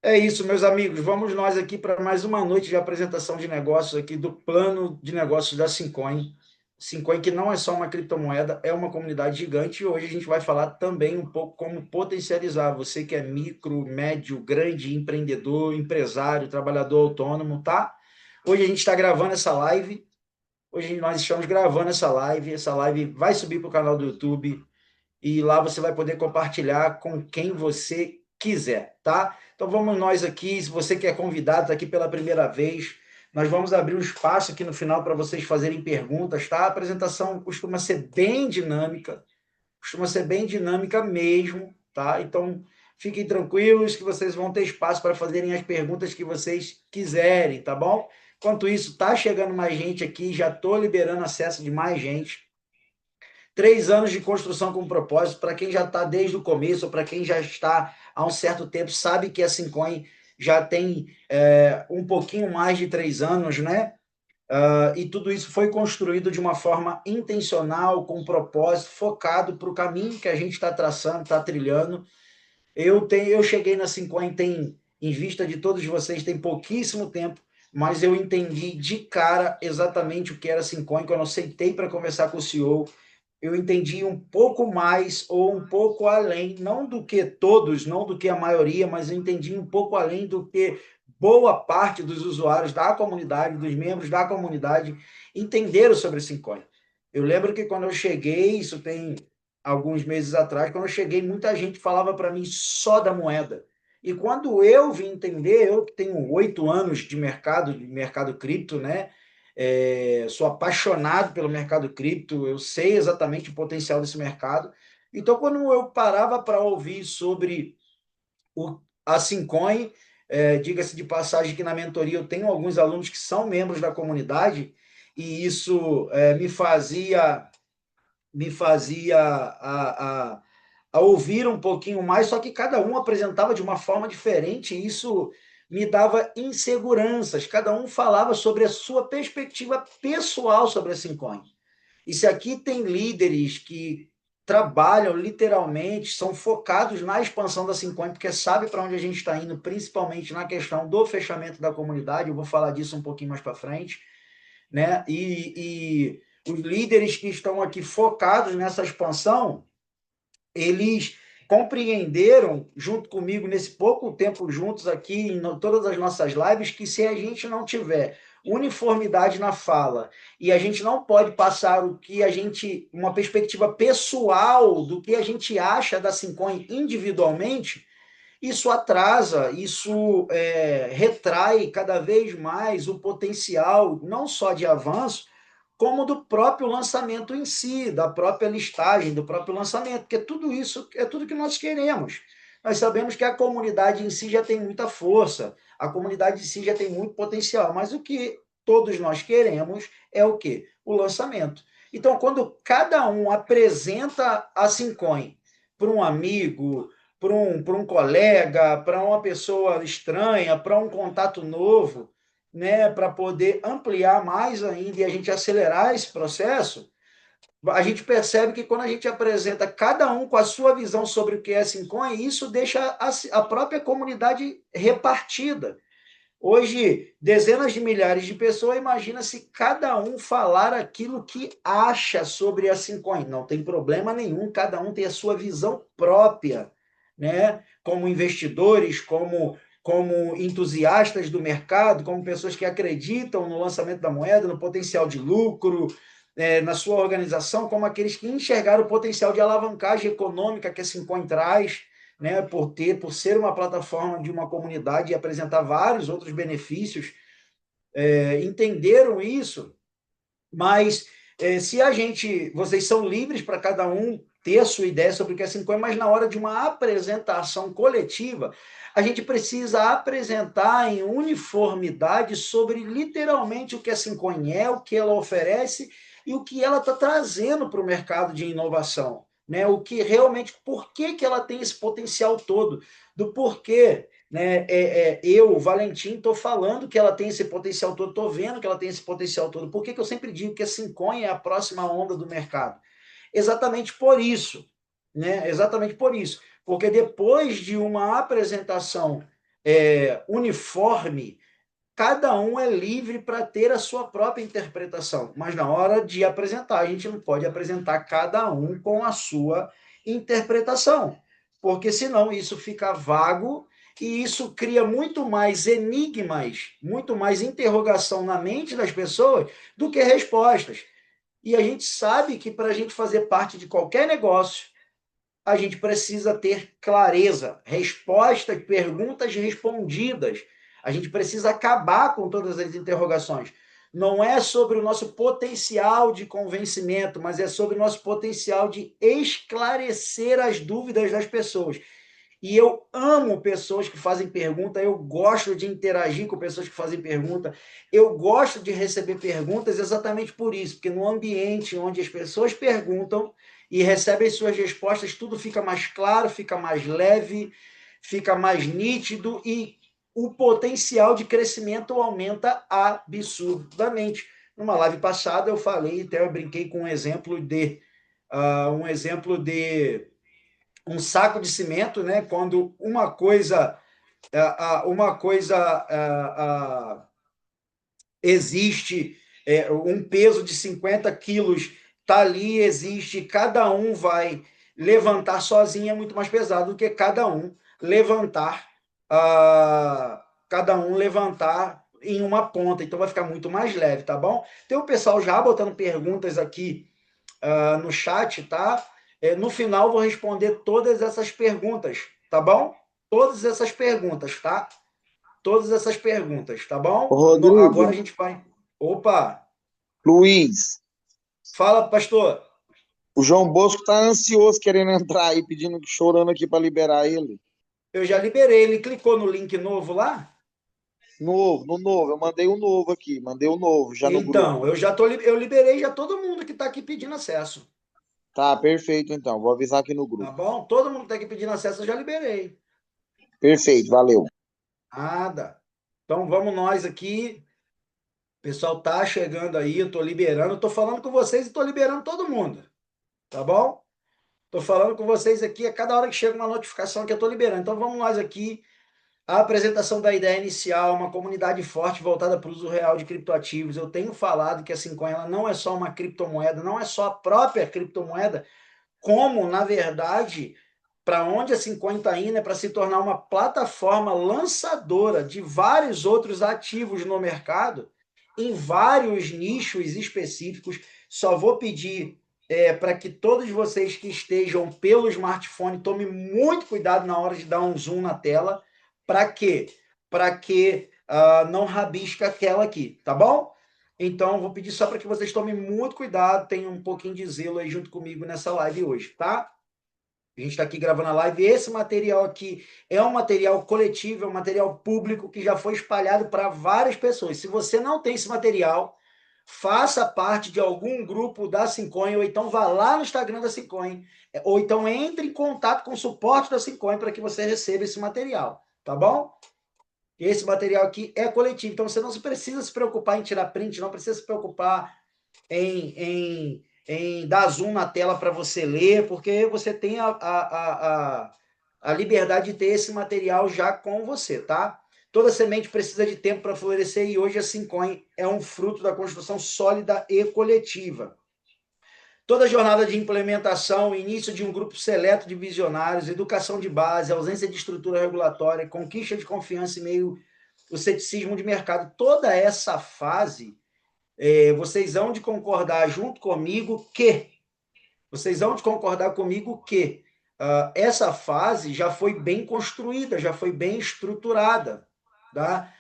É isso, meus amigos. Vamos nós aqui para mais uma noite de apresentação de negócios aqui do plano de negócios da Cincoin. Cincoin, que não é só uma criptomoeda, é uma comunidade gigante. E hoje a gente vai falar também um pouco como potencializar você que é micro, médio, grande empreendedor, empresário, trabalhador autônomo, tá? Hoje a gente está gravando essa live. Hoje nós estamos gravando essa live. Essa live vai subir para o canal do YouTube e lá você vai poder compartilhar com quem você quiser, tá? Então vamos nós aqui, se você quer convidado, tá aqui pela primeira vez, nós vamos abrir um espaço aqui no final para vocês fazerem perguntas, tá? A apresentação costuma ser bem dinâmica mesmo, tá? Então fiquem tranquilos que vocês vão ter espaço para fazerem as perguntas que vocês quiserem, tá bom? Enquanto isso, tá chegando mais gente aqui, já estou liberando acesso de mais gente. 3 anos de construção com propósito, para quem já está desde o começo, ou para quem já está há um certo tempo, sabe que a Cincoin já tem um pouquinho mais de 3 anos, né? E tudo isso foi construído de uma forma intencional, com propósito, focado para o caminho que a gente está traçando, está trilhando. Eu cheguei na Cincoin em vista de todos vocês, tem pouquíssimo tempo, mas eu entendi de cara exatamente o que era Cincoin, quando eu sentei para conversar com o CEO. Eu entendi um pouco mais ou um pouco além, não do que todos, não do que a maioria, mas eu entendi um pouco além do que boa parte dos usuários da comunidade, dos membros da comunidade, entenderam sobre esse Bitcoin. Eu lembro que quando eu cheguei, isso tem alguns meses atrás, quando eu cheguei, muita gente falava para mim só da moeda. E quando eu vim entender, eu que tenho 8 anos de mercado cripto, né? Sou apaixonado pelo mercado cripto, eu sei exatamente o potencial desse mercado. Então, quando eu parava para ouvir sobre a Cincoin, diga-se de passagem que na mentoria eu tenho alguns alunos que são membros da comunidade, e isso me fazia a ouvir um pouquinho mais, só que cada um apresentava de uma forma diferente, e isso me dava inseguranças. Cada um falava sobre a sua perspectiva pessoal sobre a Cincoin. E se aqui tem líderes que trabalham literalmente, são focados na expansão da Cincoin, porque sabe para onde a gente está indo, principalmente na questão do fechamento da comunidade, eu vou falar disso um pouquinho mais para frente, né? E os líderes que estão aqui focados nessa expansão, eles compreenderam, junto comigo, nesse pouco tempo juntos aqui, em todas as nossas lives, que se a gente não tiver uniformidade na fala e a gente não pode passar uma perspectiva pessoal do que a gente acha da Sincoin individualmente, isso atrasa, isso retrai cada vez mais o potencial, não só de avanço, como do próprio lançamento em si, da própria listagem, do próprio lançamento, porque tudo isso é tudo que nós queremos. Nós sabemos que a comunidade em si já tem muita força, a comunidade em si já tem muito potencial, mas o que todos nós queremos é o quê? O lançamento. Então, quando cada um apresenta a Sincoin para um amigo, para um colega, para uma pessoa estranha, para um contato novo, né, para poder ampliar mais ainda e a gente acelerar esse processo, a gente percebe que quando a gente apresenta cada um com a sua visão sobre o que é Sincoin, isso deixa a própria comunidade repartida. Hoje, dezenas de milhares de pessoas, imagina se cada um falar aquilo que acha sobre a Sincoin. Não tem problema nenhum, cada um tem a sua visão própria, né? Como investidores, como entusiastas do mercado, como pessoas que acreditam no lançamento da moeda, no potencial de lucro, na sua organização, como aqueles que enxergaram o potencial de alavancagem econômica que a Sincoin traz, né, por ser uma plataforma de uma comunidade e apresentar vários outros benefícios, entenderam isso, mas se vocês são livres para cada um ter a sua ideia sobre o que é Cincoin, mas na hora de uma apresentação coletiva, a gente precisa apresentar em uniformidade sobre literalmente o que a Cincoin é, o que ela oferece e o que ela está trazendo para o mercado de inovação. Né? O que realmente, por que, que ela tem esse potencial todo, do porquê, né? Eu, Valentim, estou falando que ela tem esse potencial todo, estou vendo que ela tem esse potencial todo. Por que, que eu sempre digo que a Sincoin é a próxima onda do mercado? Exatamente por isso, né? Exatamente por isso. Porque depois de uma apresentação uniforme, cada um é livre para ter a sua própria interpretação, mas na hora de apresentar, a gente não pode apresentar cada um com a sua interpretação, porque senão isso fica vago e isso cria muito mais enigmas, muito mais interrogação na mente das pessoas do que respostas. E a gente sabe que para a gente fazer parte de qualquer negócio, a gente precisa ter clareza, respostas, perguntas respondidas. A gente precisa acabar com todas as interrogações. Não é sobre o nosso potencial de convencimento, mas é sobre o nosso potencial de esclarecer as dúvidas das pessoas. E eu amo pessoas que fazem pergunta, eu gosto de interagir com pessoas que fazem pergunta, eu gosto de receber perguntas exatamente por isso, porque no ambiente onde as pessoas perguntam e recebem suas respostas, tudo fica mais claro, fica mais leve, fica mais nítido e o potencial de crescimento aumenta absurdamente. Numa live passada eu falei, até eu brinquei com um exemplo de um saco de cimento, né? Quando uma coisa existe, um peso de 50 quilos está ali, existe, cada um vai levantar sozinho é muito mais pesado do que cada um levantar em uma ponta, então vai ficar muito mais leve, tá bom? Tem o pessoal já botando perguntas aqui no chat, tá? No final vou responder todas essas perguntas, tá bom? Todas essas perguntas, tá? Todas essas perguntas, tá Ô, bom? Agora a Rodrigo, gente vai. Opa! Luiz, Fala, pastor. o João Bosco tá ansioso querendo entrar aí, pedindo, chorando aqui para liberar ele. Eu já liberei. Ele clicou no link novo lá? Novo, no novo, eu mandei um novo aqui, mandei um novo já no grupo. Então, eu liberei já todo mundo que está aqui pedindo acesso. Tá, perfeito então, vou avisar aqui no Tá grupo. bom? Todo mundo que está aqui pedindo acesso, eu já liberei. Perfeito, valeu. Nada. Então vamos nós aqui. O pessoal tá chegando aí, eu tô liberando, eu tô falando com vocês e tô liberando todo mundo. Tá bom? Estou falando com vocês aqui, a cada hora que chega uma notificação que eu estou liberando. Então vamos nós aqui. A apresentação da ideia inicial, uma comunidade forte voltada para o uso real de criptoativos. Eu tenho falado que a Simcoin ela não é só uma criptomoeda, não é só a própria criptomoeda, como, na verdade, para onde a Simcoin está indo é para se tornar uma plataforma lançadora de vários outros ativos no mercado, em vários nichos específicos. Só vou pedir para que todos vocês que estejam pelo smartphone tomem muito cuidado na hora de dar um zoom na tela. Para quê? Para que não rabisca a tela aqui, tá bom? Então, vou pedir só para que vocês tomem muito cuidado, tenham um pouquinho de zelo aí junto comigo nessa live hoje, tá? A gente está aqui gravando a live. Esse material aqui é um material coletivo, é um material público que já foi espalhado para várias pessoas. Se você não tem esse material, faça parte de algum grupo da Sincoin, ou então vá lá no Instagram da Sincoin, ou então entre em contato com o suporte da Sincoin para que você receba esse material, tá bom? Esse material aqui é coletivo, então você não precisa se preocupar em tirar print, não precisa se preocupar em dar zoom na tela para você ler, porque você tem a liberdade de ter esse material já com você, tá? Toda semente precisa de tempo para florescer e hoje a Sincoin é um fruto da construção sólida e coletiva. Toda jornada de implementação, início de um grupo seleto de visionários, educação de base, ausência de estrutura regulatória, conquista de confiança e meio o ceticismo de mercado, toda essa fase vocês hão de concordar junto comigo que essa fase já foi bem construída, já foi bem estruturada, tá?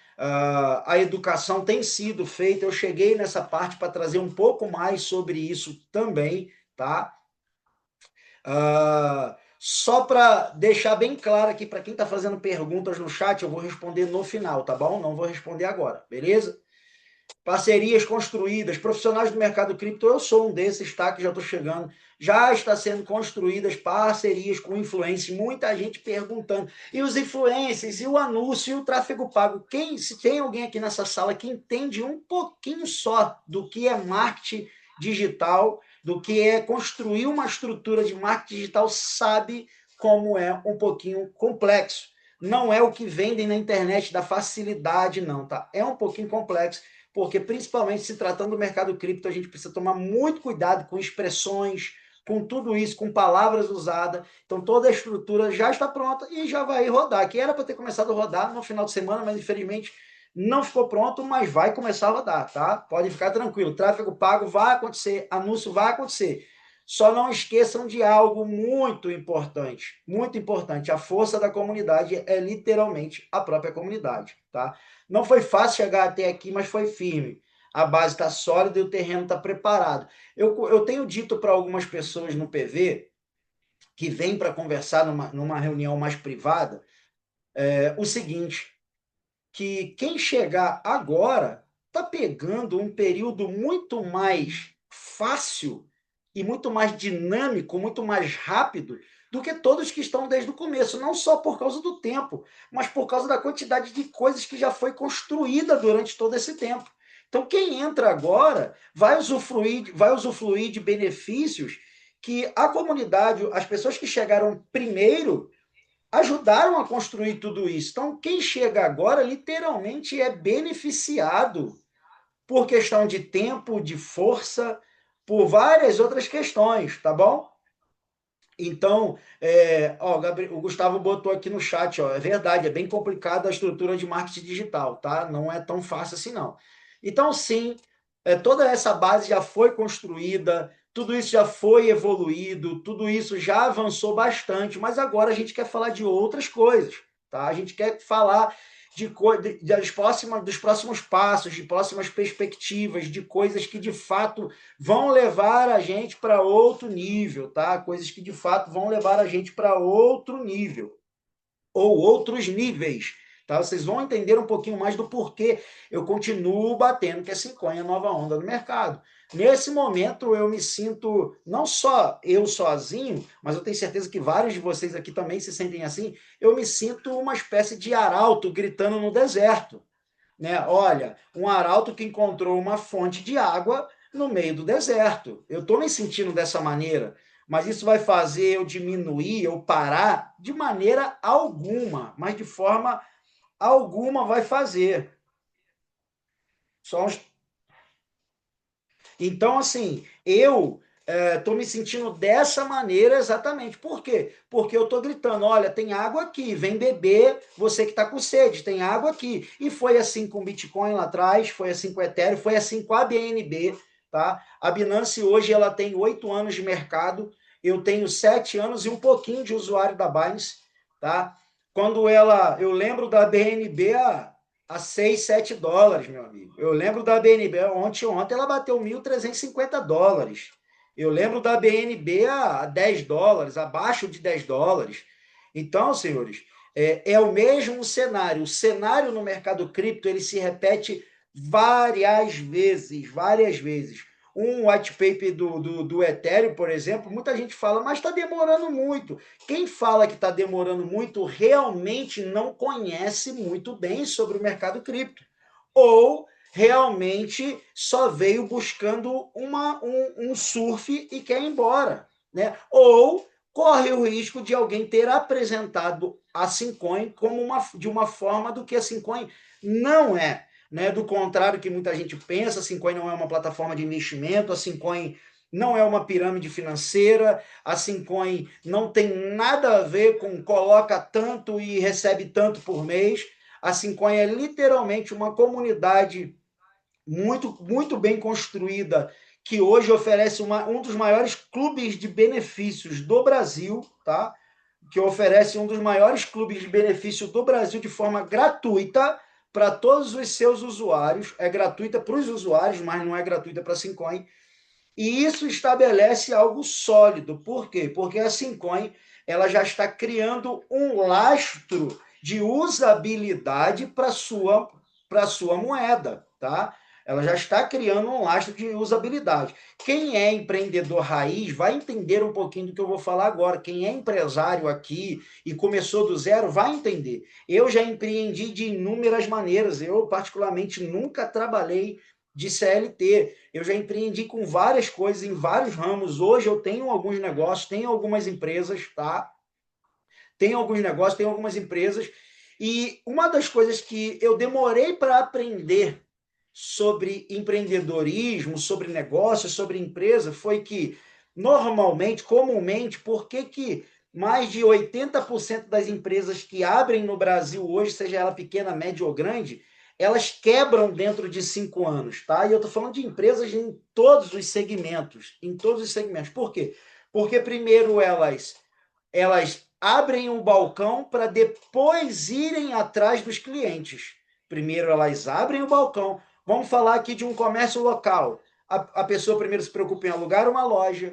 A educação tem sido feita, eu cheguei nessa parte para trazer um pouco mais sobre isso também, tá? Só para deixar bem claro aqui para quem está fazendo perguntas no chat, eu vou responder no final, tá bom? Não vou responder agora, beleza? Parcerias construídas, profissionais do mercado cripto, eu sou um desses, tá? Que já estou chegando. Já está sendo construídas parcerias com influencers, muita gente perguntando. E os influencers, e o anúncio, e o tráfego pago. Se tem alguém aqui nessa sala que entende um pouquinho só do que é marketing digital, do que é construir uma estrutura de marketing digital, sabe como é um pouquinho complexo. não é o que vendem na internet da facilidade, não, tá? É um pouquinho complexo, porque principalmente se tratando do mercado cripto, a gente precisa tomar muito cuidado com expressões, com tudo isso, com palavras usadas. Então toda a estrutura já está pronta e já vai rodar. Que era para ter começado a rodar no final de semana, mas infelizmente não ficou pronto, mas vai começar a rodar, tá? Pode ficar tranquilo. Tráfego pago vai acontecer, anúncio vai acontecer. Só não esqueçam de algo muito importante, muito importante. A força da comunidade é literalmente a própria comunidade, tá? Não foi fácil chegar até aqui, mas foi firme. A base está sólida e o terreno está preparado. Eu tenho dito para algumas pessoas no PV que vêm para conversar numa reunião mais privada o seguinte, que quem chegar agora está pegando um período muito mais fácil e muito mais dinâmico, muito mais rápido do que todos que estão desde o começo, não só por causa do tempo, mas por causa da quantidade de coisas que já foi construída durante todo esse tempo. Então, quem entra agora vai usufruir de benefícios que a comunidade, as pessoas que chegaram primeiro, ajudaram a construir tudo isso. Então, quem chega agora, literalmente, é beneficiado por questão de tempo, de força, por várias outras questões, tá bom? Então, o Gustavo botou aqui no chat, ó, é verdade, é bem complicado a estrutura de marketing digital, tá? Não é tão fácil assim, não. Então, sim, toda essa base já foi construída, tudo isso já foi evoluído, tudo isso já avançou bastante, mas agora a gente quer falar de outras coisas, tá? A gente quer falar dos próximos passos, de próximas perspectivas, de coisas que de fato vão levar a gente para outro nível, tá? Coisas que de fato vão levar a gente para outro nível ou outros níveis, tá? Vocês vão entender um pouquinho mais do porquê eu continuo batendo que a Simcoin é a nova onda do mercado. Nesse momento eu me sinto, não só eu sozinho, mas eu tenho certeza que vários de vocês aqui também se sentem assim, eu me sinto uma espécie de arauto gritando no deserto, né? Olha, um arauto que encontrou uma fonte de água no meio do deserto. Eu estou me sentindo dessa maneira, mas isso vai fazer eu diminuir, eu parar de maneira alguma, mas de forma alguma vai fazer. Só uns... Então, assim, eu estou me sentindo dessa maneira exatamente. Por quê? Porque eu estou gritando, olha, tem água aqui, vem beber, você que está com sede, tem água aqui. E foi assim com o Bitcoin lá atrás, foi assim com o Ethereum, foi assim com a BNB, tá? A Binance hoje ela tem 8 anos de mercado, eu tenho 7 anos e um pouquinho de usuário da Binance, tá? Eu lembro da BNB a 6, 7 dólares, meu amigo. Eu lembro da BNB, ontem ela bateu US$ 1.350. Eu lembro da BNB a 10 dólares, abaixo de 10 dólares. Então, senhores, é o mesmo cenário. O cenário no mercado cripto, ele se repete várias vezes, várias vezes. Um white paper do Ethereum, por exemplo, muita gente fala, mas está demorando muito. Quem fala que está demorando muito realmente não conhece muito bem sobre o mercado cripto. Ou realmente só veio buscando um surf e quer ir embora. Né? Ou corre o risco de alguém ter apresentado a Simcoin de uma forma do que a Simcoin não é. Né? Do contrário que muita gente pensa, a Simcoin não é uma plataforma de investimento, a Simcoin não é uma pirâmide financeira, a Simcoin não tem nada a ver com coloca tanto e recebe tanto por mês. A Simcoin é literalmente uma comunidade muito, muito bem construída, que hoje oferece um dos maiores clubes de benefícios do Brasil, tá? Que oferece um dos maiores clubes de benefício do Brasil de forma gratuita para todos os seus usuários. É gratuita para os usuários, mas não é gratuita para a Simcoin. E isso estabelece algo sólido. Por quê? Porque a Simcoin ela já está criando um lastro de usabilidade para sua moeda, tá? Ela já está criando um lastro de usabilidade. Quem é empreendedor raiz vai entender um pouquinho do que eu vou falar agora. Quem é empresário aqui e começou do zero vai entender. Eu já empreendi de inúmeras maneiras. Eu, particularmente, nunca trabalhei de CLT. Eu já empreendi com várias coisas em vários ramos. Hoje eu tenho alguns negócios, tenho algumas empresas, tá? Tenho alguns negócios, tenho algumas empresas E uma das coisas que eu demorei para aprender sobre empreendedorismo, sobre negócio, sobre empresa, foi que, normalmente, comumente, por que que mais de 80% das empresas que abrem no Brasil hoje, seja ela pequena, média ou grande, elas quebram dentro de 5 anos, tá? E eu estou falando de empresas em todos os segmentos, em todos os segmentos. Por quê? Porque primeiro elas abrem um balcão para depois irem atrás dos clientes. Primeiro elas abrem o balcão. Vamos falar aqui de um comércio local. A pessoa primeiro se preocupa em alugar uma loja,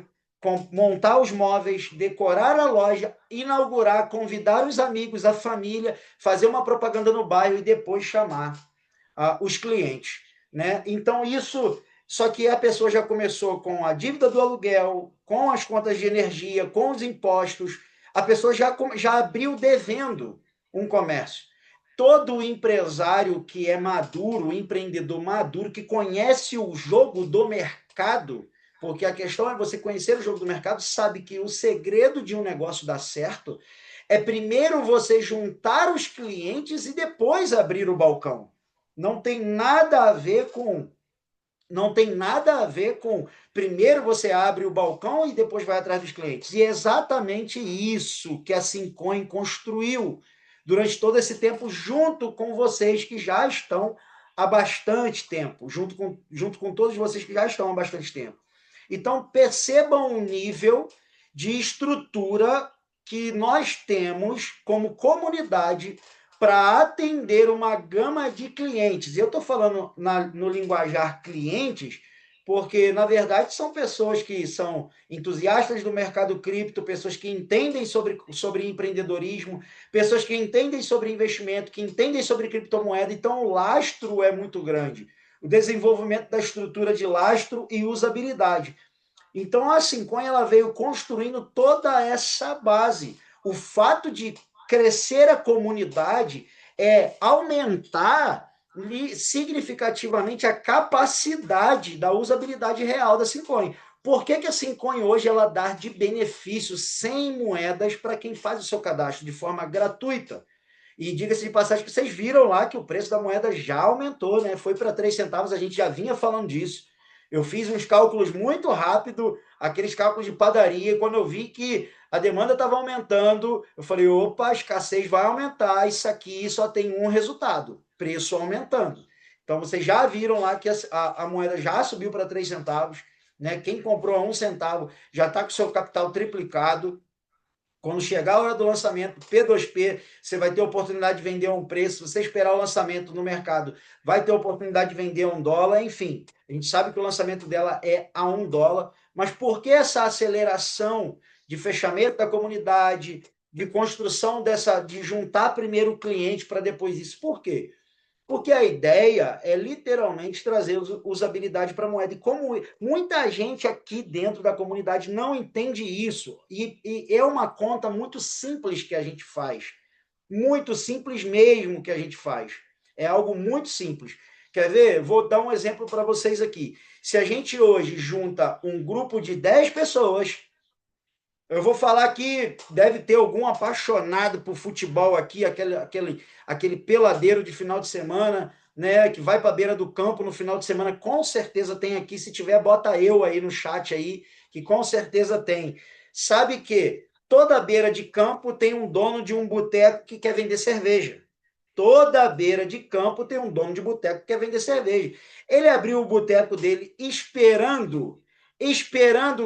montar os móveis, decorar a loja, inaugurar, convidar os amigos, a família, fazer uma propaganda no bairro e depois chamar os clientes. Né? Então, isso. Só que a pessoa já começou com a dívida do aluguel, com as contas de energia, com os impostos. A pessoa já abriu devendo um comércio. Todo empresário que é maduro, empreendedor maduro, que conhece o jogo do mercado, porque a questão é você conhecer o jogo do mercado, sabe que o segredo de um negócio dar certo é primeiro você juntar os clientes e depois abrir o balcão. Não tem nada a ver com não tem nada a ver com primeiro você abre o balcão e depois vai atrás dos clientes. E é exatamente isso que a Sincoin construiu durante todo esse tempo, junto com vocês que já estão há bastante tempo, junto com todos vocês que já estão há bastante tempo. Então, percebam o nível de estrutura que nós temos como comunidade para atender uma gama de clientes. E eu estou falando no linguajar clientes, porque, na verdade, são pessoas que são entusiastas do mercado cripto, pessoas que entendem sobre empreendedorismo, pessoas que entendem sobre investimento, que entendem sobre criptomoeda. Então, o lastro é muito grande. O desenvolvimento da estrutura de lastro e usabilidade. Então, a Sincoin ela veio construindo toda essa base. O fato de crescer a comunidade é aumentar significativamente a capacidade da usabilidade real da Sincoin. Por que, que a Sincoin hoje ela dá de benefício sem moedas para quem faz o seu cadastro de forma gratuita? E diga-se de passagem que vocês viram lá que o preço da moeda já aumentou, né? Foi para 3 centavos, a gente já vinha falando disso. Eu fiz uns cálculos muito rápido, aqueles cálculos de padaria, e quando eu vi que a demanda estava aumentando, eu falei, opa, a escassez vai aumentar, isso aqui só tem um resultado, preço aumentando. Então, vocês já viram lá que a moeda já subiu para 3 centavos, né? Quem comprou a 1 centavo já está com o seu capital triplicado. Quando chegar a hora do lançamento, P2P, você vai ter a oportunidade de vender a um preço. Se você esperar o lançamento no mercado, vai ter a oportunidade de vender a $1. Enfim, a gente sabe que o lançamento dela é a $1. Mas por que essa aceleração de fechamento da comunidade, de construção de juntar primeiro o cliente para depois isso? Por quê? Porque a ideia é literalmente trazer usabilidade para a moeda. E como muita gente aqui dentro da comunidade não entende isso, e é uma conta muito simples que a gente faz. Muito simples mesmo que a gente faz. É algo muito simples. Quer ver? Vou dar um exemplo para vocês aqui. Se a gente hoje junta um grupo de 10 pessoas, eu vou falar que deve ter algum apaixonado por futebol aqui, aquele peladeiro de final de semana, né, que vai para a beira do campo no final de semana, com certeza tem aqui. Se tiver, bota eu aí no chat aí, que com certeza tem. Sabe que toda beira de campo tem um dono de um boteco que quer vender cerveja. Toda beira de campo tem um dono de boteco que quer vender cerveja. Ele abriu o boteco dele esperando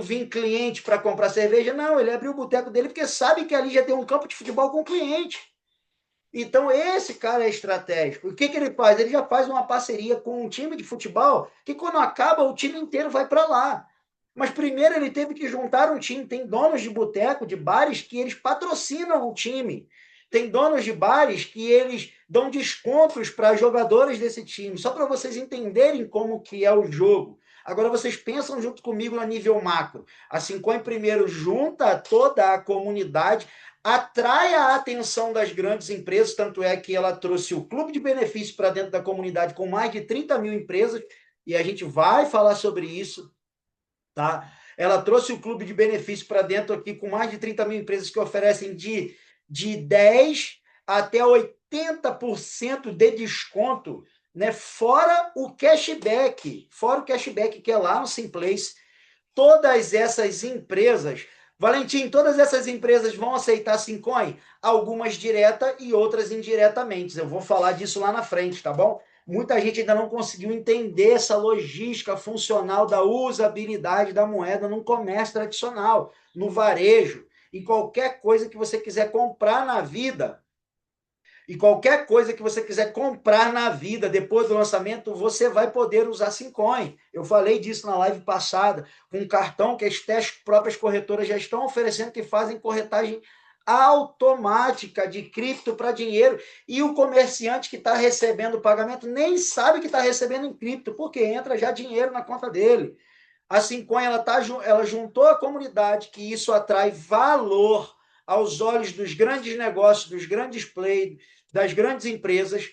vir cliente para comprar cerveja. Não, ele abriu o boteco dele porque sabe que ali já tem um campo de futebol com cliente. Então, esse cara é estratégico. O que, que ele faz? Ele já faz uma parceria com um time de futebol que, quando acaba, o time inteiro vai para lá. Mas primeiro ele teve que juntar um time. Tem donos de boteco, de bares, que eles patrocinam o time. Tem donos de bares que eles dão descontos para jogadores desse time, só para vocês entenderem como que é o jogo. Agora vocês pensam junto comigo no nível macro. A Sincoin primeiro junta toda a comunidade, atrai a atenção das grandes empresas, tanto é que ela trouxe o clube de benefícios para dentro da comunidade com mais de 30 mil empresas, e a gente vai falar sobre isso, tá? Ela trouxe o clube de benefícios para dentro aqui com mais de 30 mil empresas que oferecem de 10 até 80% de desconto, né? Fora o cashback que é lá no Simplace. Todas essas empresas, Valentim, todas essas empresas vão aceitar Simcoin? Algumas direta e outras indiretamente. Eu vou falar disso lá na frente, tá bom? Muita gente ainda não conseguiu entender essa logística funcional da usabilidade da moeda no comércio tradicional, no varejo, em qualquer coisa que você quiser comprar na vida. E qualquer coisa que você quiser comprar na vida depois do lançamento, você vai poder usar Simcoin. Eu falei disso na live passada, com um cartão que as próprias corretoras já estão oferecendo, que fazem corretagem automática de cripto para dinheiro, e o comerciante que está recebendo o pagamento nem sabe que está recebendo em cripto, porque entra já dinheiro na conta dele. A Simcoin, ela juntou a comunidade, que isso atrai valor aos olhos dos grandes negócios, dos grandes players, das grandes empresas,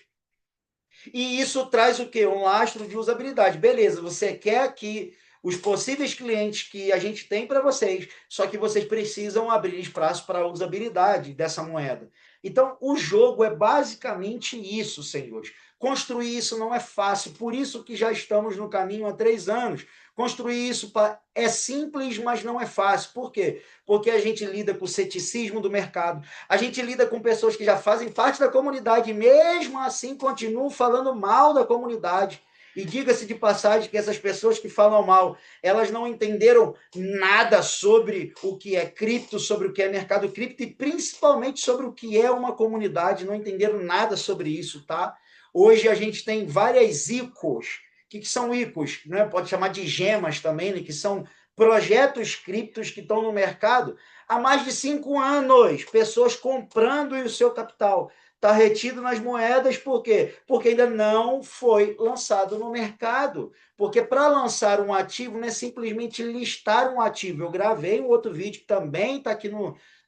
e isso traz o quê? Um lastro de usabilidade. Beleza, você quer que os possíveis clientes que a gente tem para vocês, só que vocês precisam abrir espaço para a usabilidade dessa moeda. Então, o jogo é basicamente isso, senhores. Construir isso não é fácil, por isso que já estamos no caminho há 3 anos. Construir isso é simples, mas não é fácil. Por quê? Porque a gente lida com o ceticismo do mercado, a gente lida com pessoas que já fazem parte da comunidade e mesmo assim continuam falando mal da comunidade. E diga-se de passagem que essas pessoas que falam mal, elas não entenderam nada sobre o que é cripto, sobre o que é mercado cripto e principalmente sobre o que é uma comunidade, não entenderam nada sobre isso, tá? Hoje a gente tem várias ICOs. O que são ICOs? Né? Pode chamar de gemas também, né? Que são projetos criptos que estão no mercado há mais de 5 anos, pessoas comprando o seu capital está retido nas moedas, por quê? Porque ainda não foi lançado no mercado. Porque para lançar um ativo não é simplesmente listar um ativo. Eu gravei um outro vídeo que também está aqui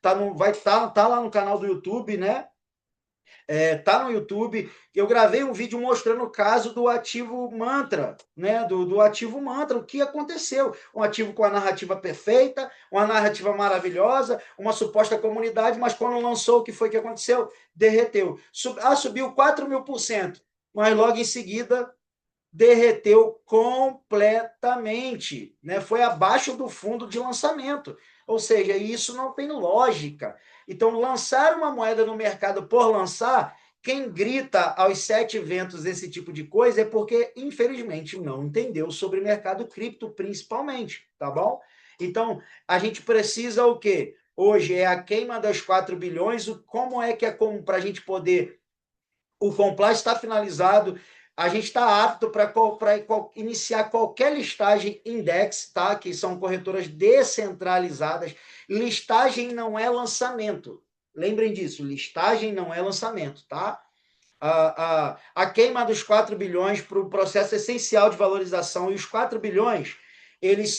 tá lá no canal do YouTube, né? Tá no YouTube. Eu gravei um vídeo mostrando o caso do ativo Mantra, né? Do ativo Mantra, o que aconteceu. Um ativo com a narrativa perfeita, uma narrativa maravilhosa, uma suposta comunidade, mas quando lançou, o que foi que aconteceu? Derreteu. Subiu 4.000%, mas logo em seguida derreteu completamente, né? Foi abaixo do fundo de lançamento. Ou seja, isso não tem lógica. Então, lançar uma moeda no mercado por lançar, quem grita aos 7 ventos esse tipo de coisa é porque, infelizmente, não entendeu sobre mercado cripto, principalmente, tá bom? Então, a gente precisa o quê? Hoje é a queima das 4 bilhões, como é que é para a gente poder... O compliance está finalizado, a gente está apto para iniciar qualquer listagem index, tá? Que são corretoras descentralizadas. Listagem não é lançamento. Lembrem disso, listagem não é lançamento, tá? A queima dos 4 bilhões para o processo essencial de valorização, e os 4 bilhões, eles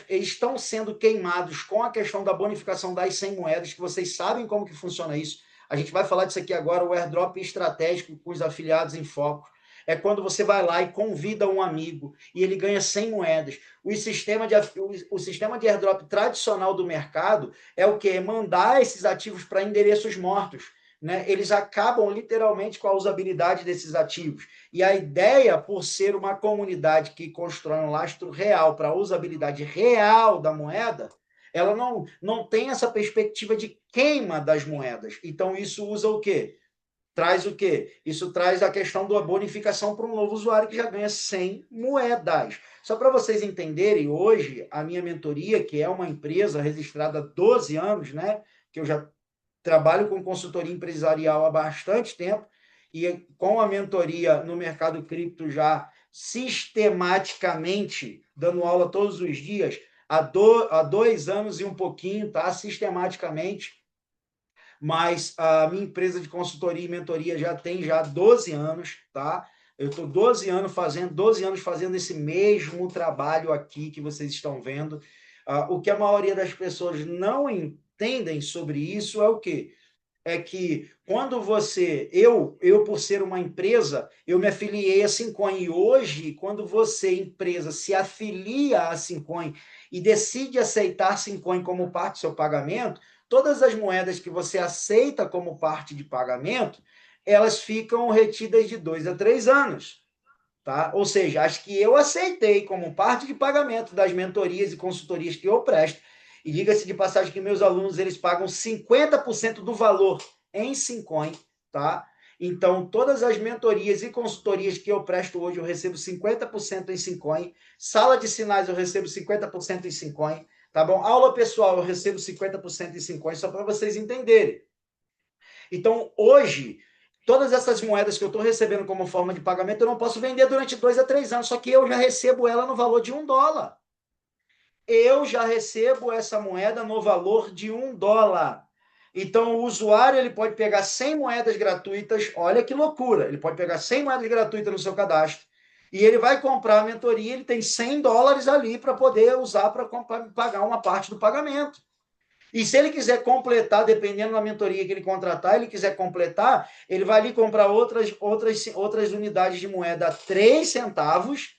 estão sendo queimados com a questão da bonificação das 100 moedas, que vocês sabem como que funciona isso. A gente vai falar disso aqui agora, o airdrop estratégico com os afiliados em foco. É quando você vai lá e convida um amigo e ele ganha 100 moedas. O sistema de airdrop tradicional do mercado é o quê? É mandar esses ativos para endereços mortos. Né? Eles acabam literalmente com a usabilidade desses ativos. E a ideia, por ser uma comunidade que constrói um lastro real para a usabilidade real da moeda, ela não tem essa perspectiva de queima das moedas. Então, isso usa o quê? Traz o quê? Isso traz a questão da bonificação para um novo usuário que já ganha 100 moedas. Só para vocês entenderem, hoje, a minha mentoria, que é uma empresa registrada há 12 anos, né? Que eu já trabalho com consultoria empresarial há bastante tempo, e com a mentoria no mercado cripto já sistematicamente, dando aula todos os dias, há 2 anos e um pouquinho, tá? Sistematicamente, mas a minha empresa de consultoria e mentoria já tem 12 anos, tá? Eu estou 12 anos fazendo esse mesmo trabalho aqui que vocês estão vendo. O que a maioria das pessoas não entendem sobre isso é o quê? É que quando eu por ser uma empresa, eu me afiliei a Simcoin. E hoje, quando você, empresa, se afilia a Simcoin e decide aceitar Simcoin como parte do seu pagamento, todas as moedas que você aceita como parte de pagamento, elas ficam retidas de 2 a 3 anos. Tá? Ou seja, as que eu aceitei como parte de pagamento das mentorias e consultorias que eu presto, e diga-se de passagem que meus alunos eles pagam 50% do valor em Sincoin, tá? Então, todas as mentorias e consultorias que eu presto hoje, eu recebo 50% em Sincoin. Sala de sinais, eu recebo 50% em Sincoin, tá bom? Aula pessoal, eu recebo 50% em Sincoin, só para vocês entenderem. Então, hoje, todas essas moedas que eu estou recebendo como forma de pagamento, eu não posso vender durante 2 a 3 anos, só que eu já recebo ela no valor de $1. Eu já recebo essa moeda no valor de $1. Então, o usuário ele pode pegar 100 moedas gratuitas, olha que loucura, ele pode pegar 100 moedas gratuitas no seu cadastro, e ele vai comprar a mentoria, ele tem $100 ali para poder usar para pagar uma parte do pagamento. E se ele quiser completar, dependendo da mentoria que ele contratar, ele quiser completar, ele vai ali comprar outras unidades de moeda a 3 centavos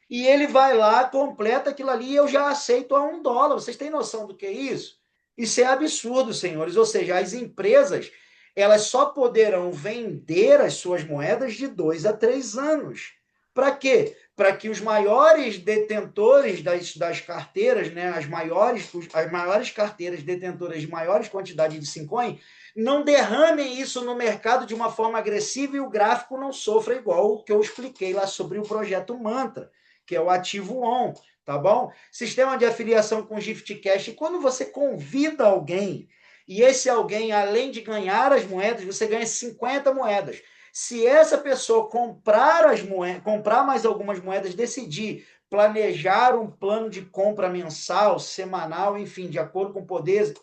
e ele vai lá, completa aquilo ali e eu já aceito a $1. Vocês têm noção do que é isso? Isso é absurdo, senhores. Ou seja, as empresas elas só poderão vender as suas moedas de 2 a 3 anos. Para quê? Para que os maiores detentores das carteiras, né, as maiores carteiras detentoras de maiores quantidades de Sincoin, não derramem isso no mercado de uma forma agressiva e o gráfico não sofra igual o que eu expliquei lá sobre o projeto Mantra, que é o ativo ON, tá bom? Sistema de afiliação com Gift Cash. E quando você convida alguém, e esse alguém, além de ganhar as moedas, você ganha 50 moedas. Se essa pessoa comprar as moedas, comprar mais algumas moedas, decidir planejar um plano de compra mensal, semanal, enfim, de acordo com o poder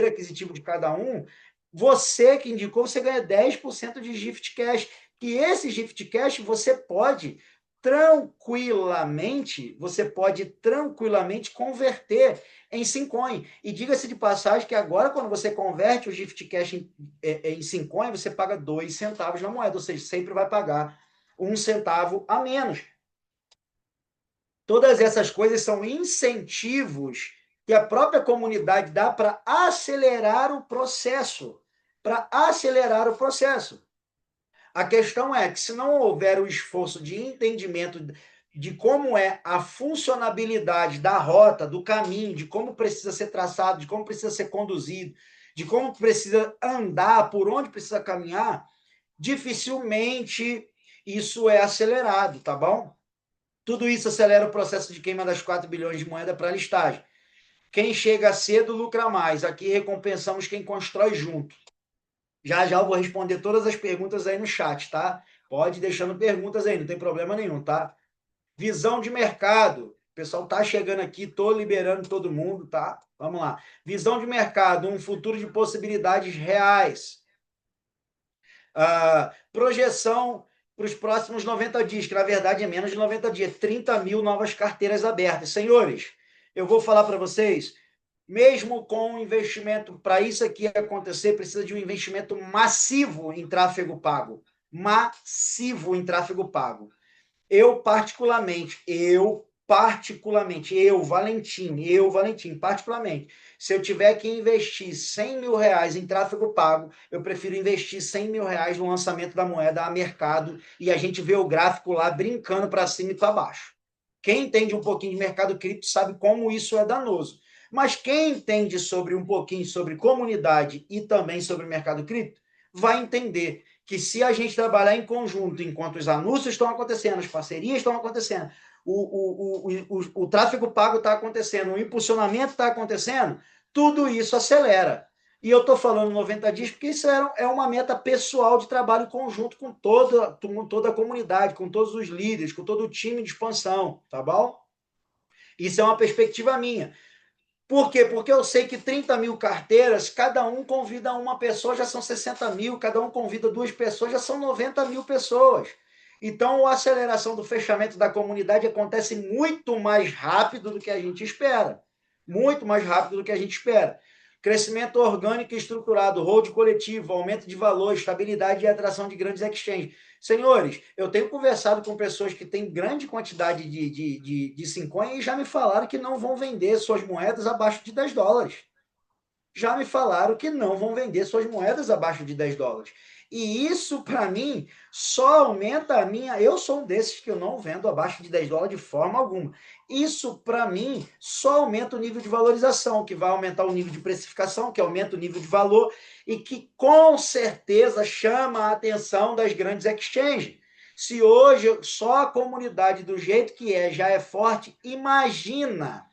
aquisitivo de cada um, você que indicou, você ganha 10% de gift cash. E esse gift cash você pode tranquilamente converter em Sincoin. E diga-se de passagem que agora, quando você converte o gift cash em Sincoin, você paga 2 centavos na moeda, ou seja, sempre vai pagar 1 centavo a menos. Todas essas coisas são incentivos que a própria comunidade dá para acelerar o processo. Para acelerar o processo. A questão é que, se não houver o esforço de entendimento de como é a funcionabilidade da rota, do caminho, de como precisa ser traçado, de como precisa ser conduzido, de como precisa andar, por onde precisa caminhar, dificilmente isso é acelerado, tá bom? Tudo isso acelera o processo de queima das 4 bilhões de moeda para a listagem. Quem chega cedo lucra mais. Aqui recompensamos quem constrói junto. Já já eu vou responder todas as perguntas aí no chat, tá? Pode ir deixando perguntas aí, não tem problema nenhum, tá? Visão de mercado. O pessoal tá chegando aqui, tô liberando todo mundo, tá? Vamos lá. Visão de mercado, um futuro de possibilidades reais. Projeção para os próximos 90 dias, que na verdade é menos de 90 dias, 30 mil novas carteiras abertas. Senhores, eu vou falar para vocês, mesmo com um investimento, para isso aqui acontecer, precisa de um investimento massivo em tráfego pago. Massivo em tráfego pago. Valentim, particularmente, se eu tiver que investir 100 mil reais em tráfego pago, eu prefiro investir 100 mil reais no lançamento da moeda a mercado e a gente vê o gráfico lá brincando para cima e para baixo. Quem entende um pouquinho de mercado cripto sabe como isso é danoso. Mas quem entende um pouquinho sobre comunidade e também sobre mercado cripto, vai entender que se a gente trabalhar em conjunto, enquanto os anúncios estão acontecendo, as parcerias estão acontecendo, o tráfego pago está acontecendo, o impulsionamento está acontecendo, tudo isso acelera. E eu estou falando 90 dias porque isso é uma meta pessoal de trabalho em conjunto com toda a comunidade, com todos os líderes, com todo o time de expansão, tá bom? Isso é uma perspectiva minha. Por quê? Porque eu sei que 30 mil carteiras, cada um convida uma pessoa, já são 60 mil, cada um convida 2 pessoas, já são 90 mil pessoas. Então, a aceleração do fechamento da comunidade acontece muito mais rápido do que a gente espera. Muito mais rápido do que a gente espera. Crescimento orgânico e estruturado, hold coletivo, aumento de valor, estabilidade e atração de grandes exchanges. Senhores, eu tenho conversado com pessoas que têm grande quantidade de Sincoin e já me falaram que não vão vender suas moedas abaixo de $10. já me falaram que não vão vender suas moedas abaixo de $10. E isso, para mim, só aumenta a minha... Eu sou um desses que eu não vendo abaixo de $10 de forma alguma. Isso, para mim, só aumenta o nível de valorização, que vai aumentar o nível de precificação, que aumenta o nível de valor, e que, com certeza, chama a atenção das grandes exchanges. Se hoje só a comunidade, do jeito que é, já é forte, imagina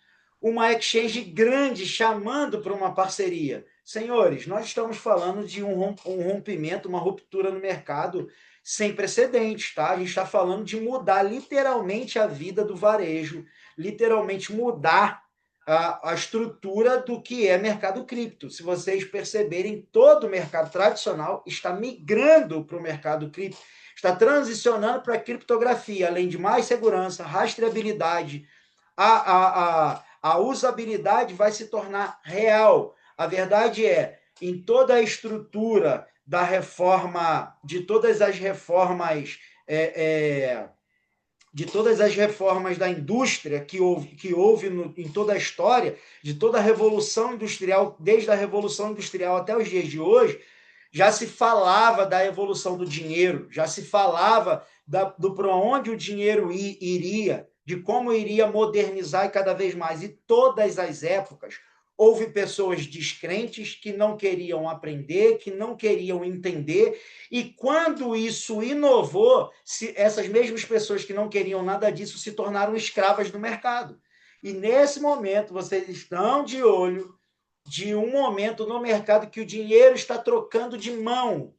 uma exchange grande chamando para uma parceria. Senhores, nós estamos falando de um rompimento, uma ruptura no mercado sem precedentes, tá? A gente está falando de mudar literalmente a vida do varejo, literalmente mudar a estrutura do que é mercado cripto. Se vocês perceberem, todo o mercado tradicional está migrando para o mercado cripto, está transicionando para a criptografia, além de mais segurança, rastreabilidade, a usabilidade vai se tornar real. A verdade é, em toda a estrutura da reforma, de todas as reformas, de todas as reformas da indústria que houve em toda a história, de toda a revolução industrial, desde a revolução industrial até os dias de hoje, já se falava da evolução do dinheiro, já se falava do para onde o dinheiro iria, de como iria modernizar cada vez mais. E todas as épocas houve pessoas descrentes que não queriam aprender, que não queriam entender, e quando isso inovou, essas mesmas pessoas que não queriam nada disso se tornaram escravas do mercado. E nesse momento vocês estão de olho de um momento no mercado que o dinheiro está trocando de mão.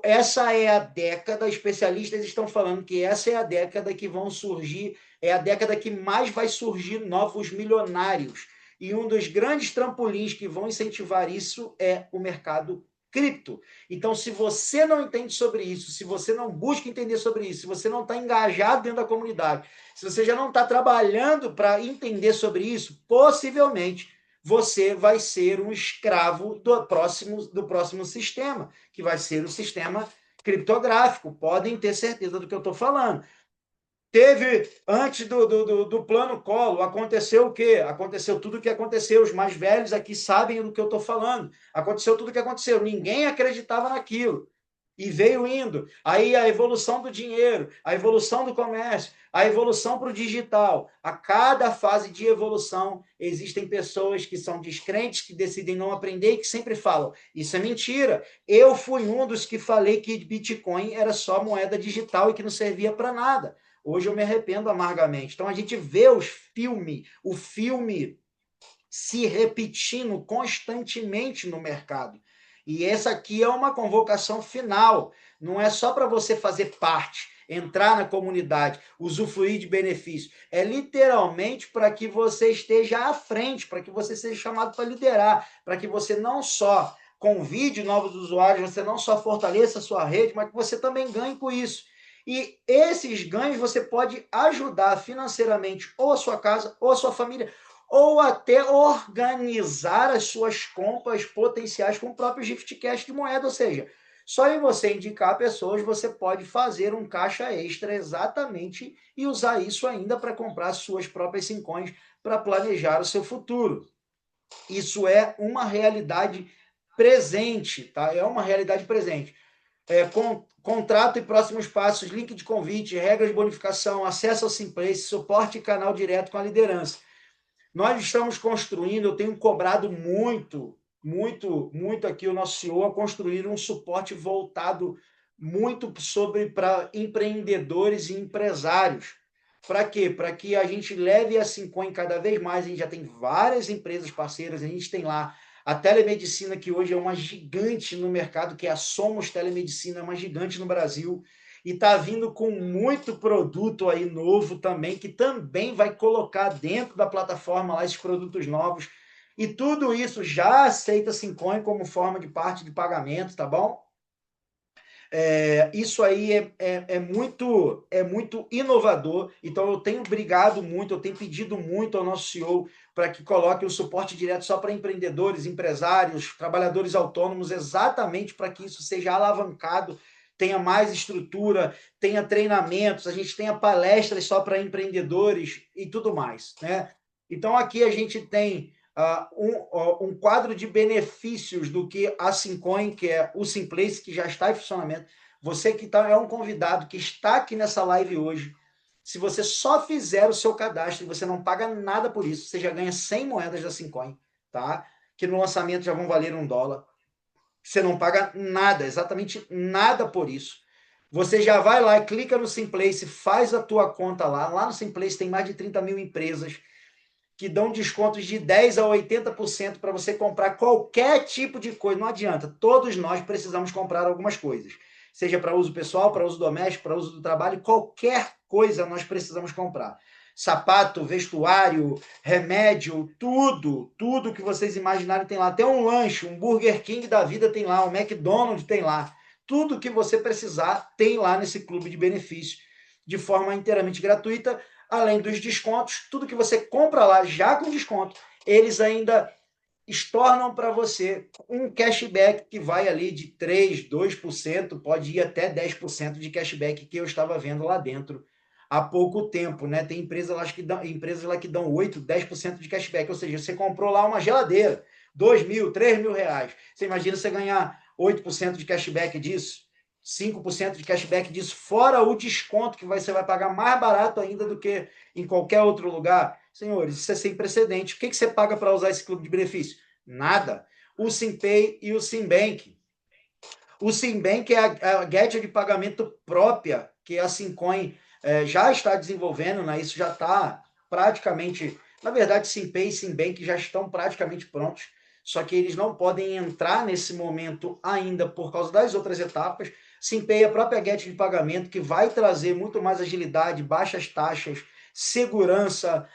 Essa é a década, especialistas estão falando que essa é a década que vão surgir, é a década que mais vai surgir novos milionários. E um dos grandes trampolins que vão incentivar isso é o mercado cripto. Então, se você não entende sobre isso, se você não busca entender sobre isso, se você não está engajado dentro da comunidade, se você já não está trabalhando para entender sobre isso, possivelmente você vai ser um escravo do próximo sistema, que vai ser o sistema criptográfico. Podem ter certeza do que eu estou falando. Teve, antes do plano Collor, aconteceu o quê? Aconteceu tudo o que aconteceu. Os mais velhos aqui sabem do que eu estou falando. Aconteceu tudo o que aconteceu. Ninguém acreditava naquilo. E veio indo. Aí a evolução do dinheiro, a evolução do comércio, a evolução para o digital. A cada fase de evolução, existem pessoas que são descrentes, que decidem não aprender e que sempre falam, isso é mentira. Eu fui um dos que falei que Bitcoin era só moeda digital e que não servia para nada. Hoje eu me arrependo amargamente. Então a gente vê o filme se repetindo constantemente no mercado. E essa aqui é uma convocação final. Não é só para você fazer parte, entrar na comunidade, usufruir de benefícios. É literalmente para que você esteja à frente, para que você seja chamado para liderar, para que você não só convide novos usuários, você não só fortaleça a sua rede, mas que você também ganhe com isso. E esses ganhos você pode ajudar financeiramente ou a sua casa, ou a sua família, ou até organizar as suas compras potenciais com o próprio gift cash de moeda, ou seja, só em você indicar pessoas, você pode fazer um caixa extra exatamente e usar isso ainda para comprar suas próprias simcoins para planejar o seu futuro. Isso é uma realidade presente, tá? É uma realidade presente. Contrato e próximos passos, link de convite, regras de bonificação, acesso ao Simplace, suporte e canal direto com a liderança. Nós estamos construindo, eu tenho cobrado muito aqui o nosso CEO a construir um suporte voltado muito para empreendedores e empresários. Para quê? Para que a gente leve a Simcoin cada vez mais. A gente já tem várias empresas parceiras, a gente tem lá a telemedicina, que hoje é uma gigante no mercado, que é a Somos Telemedicina, uma gigante no Brasil, e está vindo com muito produto aí novo também, que também vai colocar dentro da plataforma lá esses produtos novos. E tudo isso já aceita Simcoin como forma de parte de pagamento, tá bom? Isso aí é muito inovador. Então, eu tenho brigado muito, eu tenho pedido muito ao nosso CEO para que coloque o suporte direto só para empreendedores, empresários, trabalhadores autônomos, exatamente para que isso seja alavancado, tenha mais estrutura, tenha treinamentos, a gente tenha palestras só para empreendedores e tudo mais, né? Então, aqui a gente tem um quadro de benefícios do que a Simcoin, que é o Simplace, que já está em funcionamento. Você que é um convidado que está aqui nessa live hoje, se você só fizer o seu cadastro e você não paga nada por isso, você já ganha 100 moedas da Simcoin, tá? Que no lançamento já vão valer $1. Você não paga nada, exatamente nada por isso. Você já vai lá e clica no Simplace, faz a tua conta lá. Lá no Simplace tem mais de 30 mil empresas que dão descontos de 10% a 80% para você comprar qualquer tipo de coisa. Não adianta, todos nós precisamos comprar algumas coisas. Seja para uso pessoal, para uso doméstico, para uso do trabalho, qualquer coisa nós precisamos comprar. Sapato, vestuário, remédio, tudo que vocês imaginarem tem lá. Até um lanche, um Burger King da vida tem lá, um McDonald's tem lá. Tudo que você precisar tem lá nesse clube de benefícios, de forma inteiramente gratuita, além dos descontos. Tudo que você compra lá já com desconto, eles ainda estornam para você um cashback que vai ali de 3%, 2%, pode ir até 10% de cashback, que eu estava vendo lá dentro há pouco tempo, né? Tem empresas lá que dão 8%, 10% de cashback, ou seja, você comprou lá uma geladeira, 2 mil, 3 mil reais. Você imagina você ganhar 8% de cashback disso? 5% de cashback disso, fora o desconto que você vai pagar mais barato ainda do que em qualquer outro lugar. Senhores, isso é sem precedente. O que você paga para usar esse clube de benefício? Nada. O SimPay e o SimBank. O SimBank é a gateway de pagamento própria que a Simcoin já está desenvolvendo, né? Isso já está praticamente... Na verdade, SimPay e SimBank já estão praticamente prontos, só que eles não podem entrar nesse momento ainda por causa das outras etapas. SimPay é a própria gateway de pagamento que vai trazer muito mais agilidade, baixas taxas, segurança.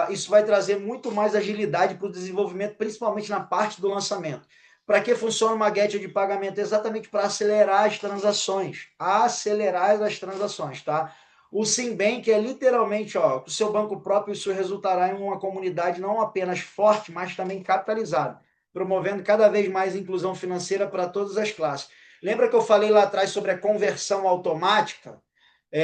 Isso vai trazer muito mais agilidade para o desenvolvimento, principalmente na parte do lançamento. Para que funciona uma gateway de pagamento? Exatamente para acelerar as transações. Acelerar as transações, tá? O SimBank é literalmente, ó, o seu banco próprio, isso resultará em uma comunidade não apenas forte, mas também capitalizada, promovendo cada vez mais inclusão financeira para todas as classes. Lembra que eu falei lá atrás sobre a conversão automática?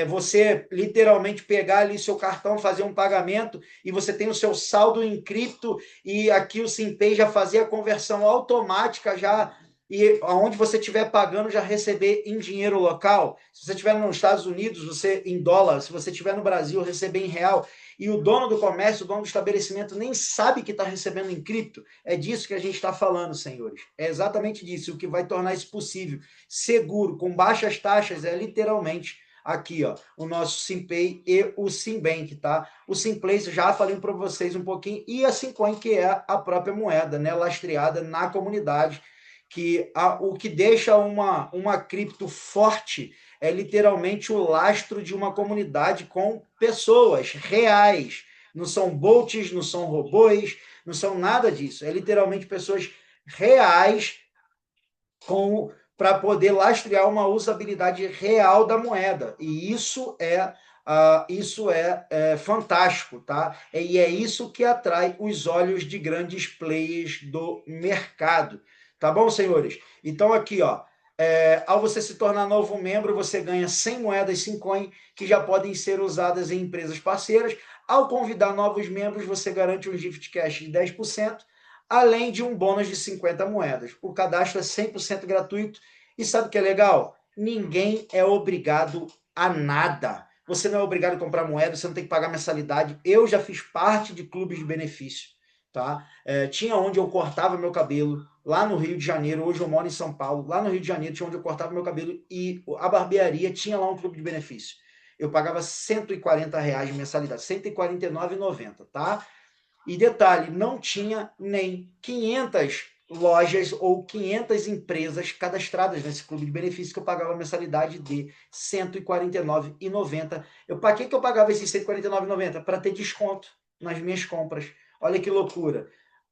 Você literalmente pegar ali seu cartão, fazer um pagamento e você tem o seu saldo em cripto e aqui o SimPay já fazia a conversão automática já e aonde você estiver pagando já receber em dinheiro local. Se você estiver nos Estados Unidos, você em dólar. Se você estiver no Brasil, receber em real. E o dono do comércio, o dono do estabelecimento nem sabe que está recebendo em cripto. É disso que a gente está falando, senhores. É exatamente disso. O que vai tornar isso possível, seguro, com baixas taxas, é literalmente aqui, ó, o nosso SimPay e o SimBank, tá? O Simplace já falei para vocês um pouquinho, e a Simcoin, que é a própria moeda, né, lastreada na comunidade, que o que deixa uma cripto forte é literalmente o lastro de uma comunidade com pessoas reais. Não são bots, não são robôs, não são nada disso. É literalmente pessoas reais para poder lastrear uma usabilidade real da moeda. E isso é fantástico, tá? E é isso que atrai os olhos de grandes players do mercado. Tá bom, senhores? Então, aqui, ó, ao você se tornar novo membro, você ganha 100 moedas Simcoin que já podem ser usadas em empresas parceiras. Ao convidar novos membros, você garante um gift cash de 10%, além de um bônus de 50 moedas. O cadastro é 100% gratuito. E sabe o que é legal? Ninguém é obrigado a nada. Você não é obrigado a comprar moeda, você não tem que pagar mensalidade. Eu já fiz parte de clubes de benefício, tá? Tinha onde eu cortava meu cabelo, lá no Rio de Janeiro. Hoje eu moro em São Paulo. Lá no Rio de Janeiro tinha onde eu cortava meu cabelo e a barbearia tinha lá um clube de benefício. Eu pagava R$ 140 de mensalidade, R$ 149,90, tá? E detalhe, não tinha nem 500 lojas ou 500 empresas cadastradas nesse clube de benefícios que eu pagava a mensalidade de R$ 149,90. Para que eu pagava esses R$ 149,90? Para ter desconto nas minhas compras. Olha que loucura.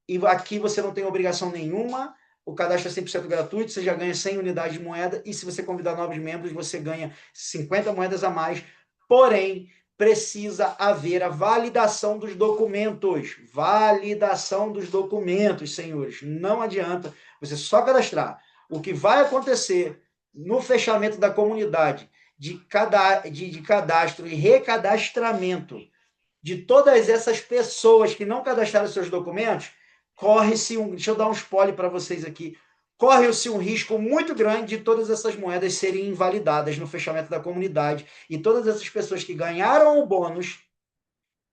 E aqui você não tem obrigação nenhuma, o cadastro é 100% gratuito, você já ganha 100 unidades de moeda, e se você convidar novos membros, você ganha 50 moedas a mais. Porém, precisa haver a validação dos documentos. Validação dos documentos, senhores. Não adianta você só cadastrar. O que vai acontecer no fechamento da comunidade de cadastro e recadastramento de todas essas pessoas que não cadastraram seus documentos, corre-se deixa eu dar um spoiler para vocês aqui, corre-se um risco muito grande de todas essas moedas serem invalidadas no fechamento da comunidade, e todas essas pessoas que ganharam o bônus,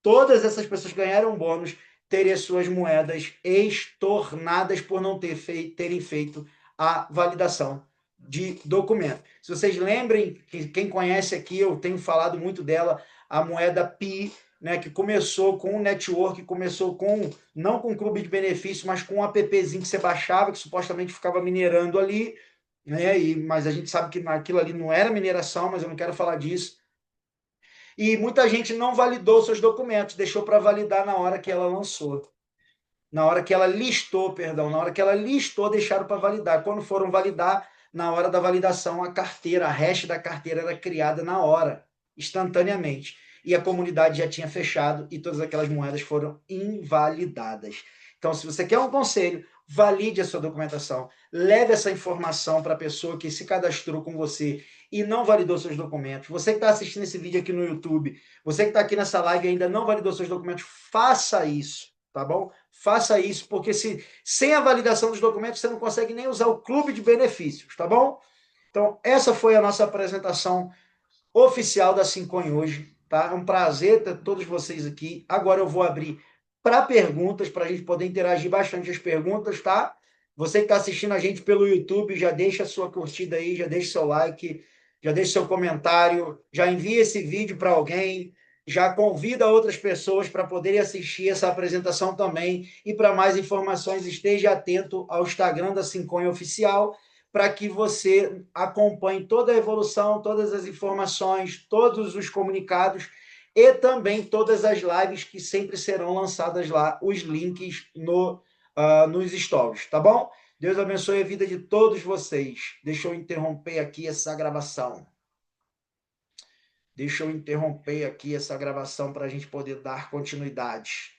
todas essas pessoas que ganharam o bônus, terem suas moedas estornadas por não terem feito a validação de documento. Se vocês lembrem, quem conhece aqui, eu tenho falado muito dela, a moeda Pi, né, que começou com um network, começou com, não com clube de benefício, mas com um appzinho que você baixava, que supostamente ficava minerando ali, né, mas a gente sabe que aquilo ali não era mineração, mas eu não quero falar disso. E muita gente não validou seus documentos, deixou para validar na hora que ela lançou. Na hora que ela listou, perdão, na hora que ela listou, deixaram para validar. Quando foram validar, na hora da validação, a carteira, a hash da carteira era criada na hora, instantaneamente. E a comunidade já tinha fechado e todas aquelas moedas foram invalidadas. Então, se você quer um conselho, valide a sua documentação, leve essa informação para a pessoa que se cadastrou com você e não validou seus documentos. Você que está assistindo esse vídeo aqui no YouTube, você que está aqui nessa live e ainda não validou seus documentos, faça isso, tá bom? Faça isso, porque sem a validação dos documentos você não consegue nem usar o clube de benefícios, tá bom? Então, essa foi a nossa apresentação oficial da Sincoin hoje, tá? É um prazer ter todos vocês aqui. Agora eu vou abrir para perguntas, para a gente poder interagir bastante as perguntas, tá? Você que está assistindo a gente pelo YouTube, já deixa a sua curtida aí, já deixa seu like, já deixa seu comentário, já envia esse vídeo para alguém, já convida outras pessoas para poderem assistir essa apresentação também. E para mais informações, esteja atento ao Instagram da Sincoin Oficial, para que você acompanhe toda a evolução, todas as informações, todos os comunicados e também todas as lives que sempre serão lançadas lá, os links nos stories, tá bom? Deus abençoe a vida de todos vocês. Deixa eu interromper aqui essa gravação. Deixa eu interromper aqui essa gravação para a gente poder dar continuidade.